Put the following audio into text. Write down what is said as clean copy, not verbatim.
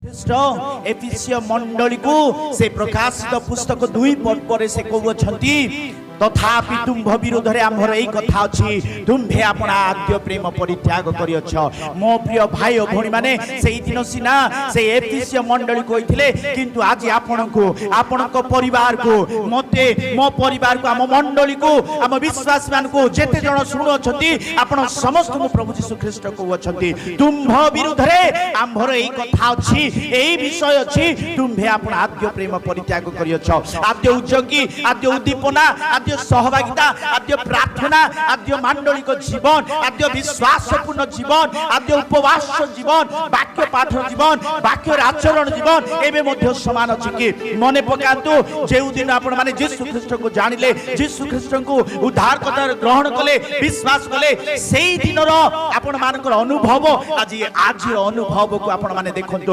एफिसियो मंडली को से प्रकाशित पुस्तक 2 पद पर से कहउछंती तथापि तुम्भ विरोध रे आमर एई कथा अछि तुम्भे अपना आद्य प्रेम परित्याग करियछ। मो प्रिय भाई और भणी माने सेई दिन सिना से एफिसियो मंडली कहिथिले किंतु आज आपनको आपनको परिवार को मते मो परिवार को आम मंडली को आम विश्वास मान को जेते जण सुनु अछंती आपण समस्त को प्रभु यीशु ख्रीष्ट को अछंती तुम्भ विरोध रे आमर एई कथा अछि एई विषय अछि तुम्भे अपना आद्य प्रेम परित्याग करियछ। आद्य उद्योगी आद्य उद्दीपना आद्य सहभागिता आद्य प्रार्थना आद्य मांडलिक जीवन आद्य विश्वासपूर्ण जीवन आद्य उपवास जीवन वाक्य पाठ जीवन वाक्य आचरण जीवन एबे मध्य समान अछि कि मने पकांतु जेउ दिन आपण माने यीशु ख्रीष्ट को जानिले यीशु ख्रीष्ट को उद्धारकर्ता ग्रहण कले विश्वास कले सेई दिनर आपण मानकर अनुभव आज अनुभव को आपण माने देखंतु।